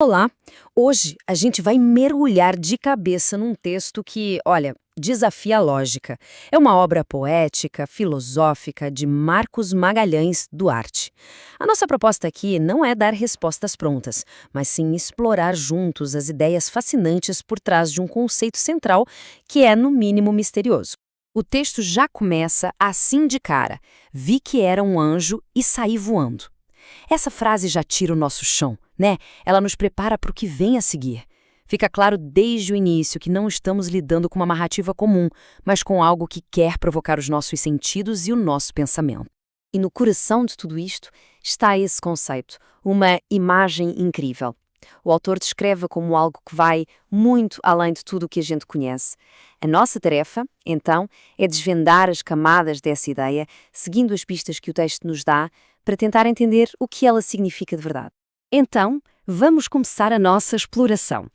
Olá! Hoje a gente vai mergulhar de cabeça num texto que, olha, desafia a lógica. É uma obra poética, filosófica de Marcos Magalhães Duarte. A nossa proposta aqui não é dar respostas prontas, mas sim explorar juntos as ideias fascinantes por trás de um conceito central que é, no mínimo, misterioso. O texto já começa assim de cara: vi que era um anjo e saí voando. Essa frase já tira o nosso chão, né? Ela nos prepara para o que vem a seguir. Fica claro desde o início que não estamos lidando com uma narrativa comum, mas com algo que quer provocar os nossos sentidos e o nosso pensamento. E no coração de tudo isto está esse conceito, uma imagem incrível. O autor descreve como algo que vai muito além de tudo o que a gente conhece. A nossa tarefa, então, é desvendar as camadas dessa ideia, seguindo as pistas que o texto nos dá, para tentar entender o que ela significa de verdade. Então, vamos começar a nossa exploração.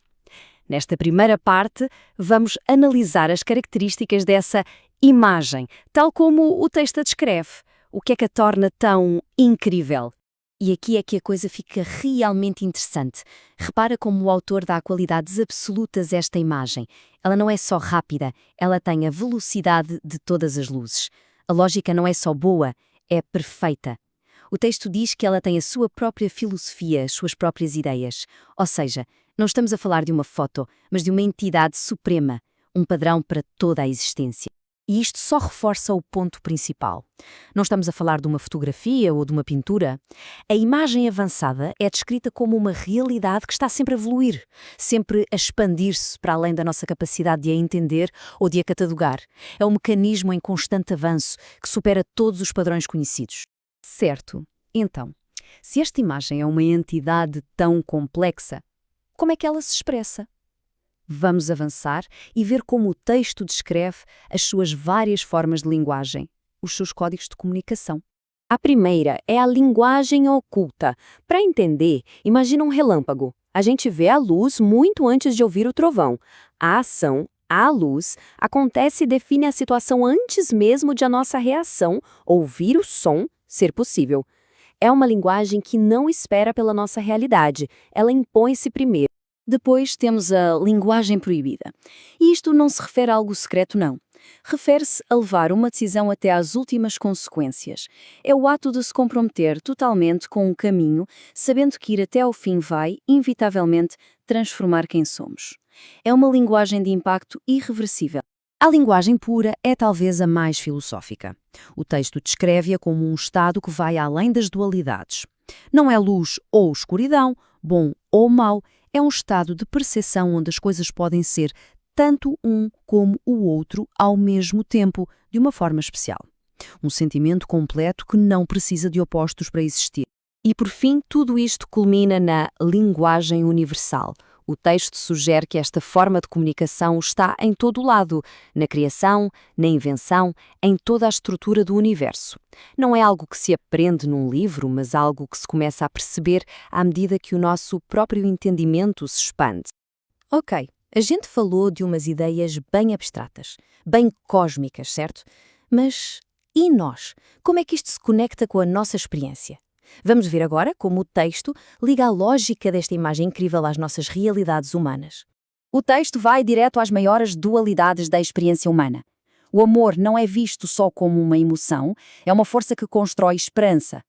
Nesta primeira parte, vamos analisar as características dessa imagem, tal como o texto a descreve. O que é que a torna tão incrível? E aqui é que a coisa fica realmente interessante. Repara como o autor dá qualidades absolutas a esta imagem. Ela não é só rápida, ela tem a velocidade de todas as luzes. A lógica não é só boa, é perfeita. O texto diz que ela tem a sua própria filosofia, as suas próprias ideias. Ou seja, não estamos a falar de uma foto, mas de uma entidade suprema, um padrão para toda a existência. E isto só reforça o ponto principal. Não estamos a falar de uma fotografia ou de uma pintura. A imagem avançada é descrita como uma realidade que está sempre a evoluir, sempre a expandir-se para além da nossa capacidade de a entender ou de a catalogar. É um mecanismo em constante avanço que supera todos os padrões conhecidos. Certo. Então, se esta imagem é uma entidade tão complexa, como é que ela se expressa? Vamos avançar e ver como o texto descreve as suas várias formas de linguagem, os seus códigos de comunicação. A primeira é a linguagem oculta. Para entender, imagina um relâmpago. A gente vê a luz muito antes de ouvir o trovão. A ação, a luz, acontece e define a situação antes mesmo de a nossa reação, ouvir o som, ser possível. É uma linguagem que não espera pela nossa realidade, ela impõe-se primeiro. Depois temos a linguagem proibida. E isto não se refere a algo secreto, não. Refere-se a levar uma decisão até às últimas consequências. É o ato de se comprometer totalmente com um caminho, sabendo que ir até ao fim vai, inevitavelmente, transformar quem somos. É uma linguagem de impacto irreversível. A linguagem pura é talvez a mais filosófica. O texto descreve-a como um estado que vai além das dualidades. Não é luz ou escuridão, bom ou mau, é um estado de percepção onde as coisas podem ser tanto um como o outro ao mesmo tempo, de uma forma especial. Um sentimento completo que não precisa de opostos para existir. E por fim, tudo isto culmina na linguagem universal. O texto sugere que esta forma de comunicação está em todo o lado, na criação, na invenção, em toda a estrutura do universo. Não é algo que se aprende num livro, mas algo que se começa a perceber à medida que o nosso próprio entendimento se expande. Ok, a gente falou de umas ideias bem abstratas, bem cósmicas, certo? Mas e nós? Como é que isto se conecta com a nossa experiência? Vamos ver agora como o texto liga a lógica desta imagem incrível às nossas realidades humanas. O texto vai direto às maiores dualidades da experiência humana. O amor não é visto só como uma emoção, é uma força que constrói esperança.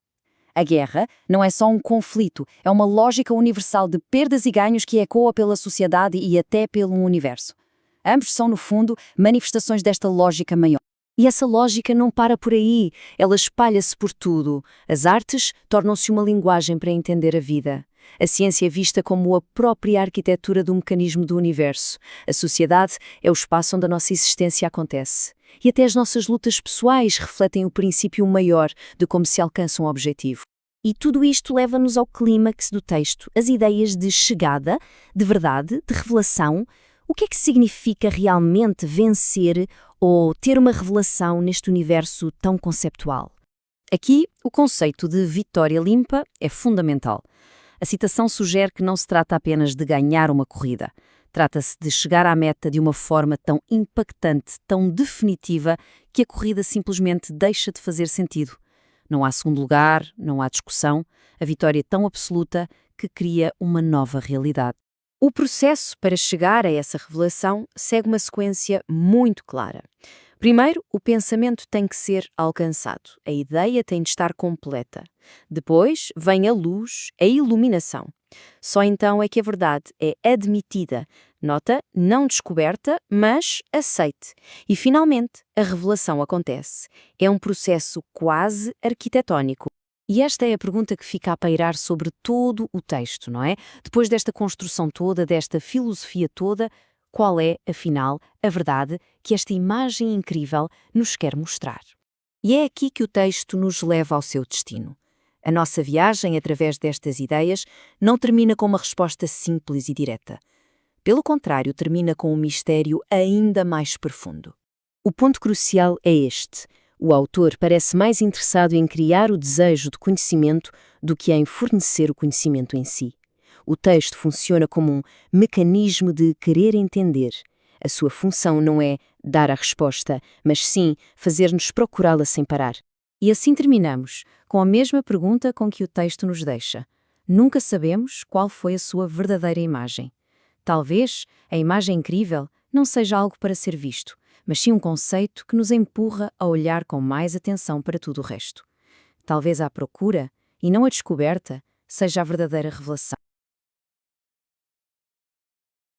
A guerra não é só um conflito, é uma lógica universal de perdas e ganhos que ecoa pela sociedade e até pelo universo. Ambos são, no fundo, manifestações desta lógica maior. E essa lógica não para por aí, ela espalha-se por tudo. As artes tornam-se uma linguagem para entender a vida. A ciência é vista como a própria arquitetura do mecanismo do universo. A sociedade é o espaço onde a nossa existência acontece. E até as nossas lutas pessoais refletem o princípio maior de como se alcança um objetivo. E tudo isto leva-nos ao clímax do texto, as ideias de chegada, de verdade, de revelação. O que é que significa realmente vencer ou ter uma revelação neste universo tão conceptual? Aqui, o conceito de vitória limpa é fundamental. A citação sugere que não se trata apenas de ganhar uma corrida. Trata-se de chegar à meta de uma forma tão impactante, tão definitiva, que a corrida simplesmente deixa de fazer sentido. Não há segundo lugar, não há discussão, a vitória é tão absoluta que cria uma nova realidade. O processo para chegar a essa revelação segue uma sequência muito clara. Primeiro, o pensamento tem que ser alcançado, a ideia tem de estar completa. Depois, vem a luz, a iluminação. Só então é que a verdade é admitida. Nota, não descoberta, mas aceite. E, finalmente, a revelação acontece. É um processo quase arquitetónico. E esta é a pergunta que fica a pairar sobre todo o texto, não é? Depois desta construção toda, desta filosofia toda, qual é, afinal, a verdade que esta imagem incrível nos quer mostrar? E é aqui que o texto nos leva ao seu destino. A nossa viagem através destas ideias não termina com uma resposta simples e direta. Pelo contrário, termina com um mistério ainda mais profundo. O ponto crucial é este. O autor parece mais interessado em criar o desejo de conhecimento do que em fornecer o conhecimento em si. O texto funciona como um mecanismo de querer entender. A sua função não é dar a resposta, mas sim fazer-nos procurá-la sem parar. E assim terminamos, com a mesma pergunta com que o texto nos deixa. Nunca sabemos qual foi a sua verdadeira imagem. Talvez a imagem incrível não seja algo para ser visto, mas sim um conceito que nos empurra a olhar com mais atenção para tudo o resto. Talvez a procura, e não a descoberta, seja a verdadeira revelação.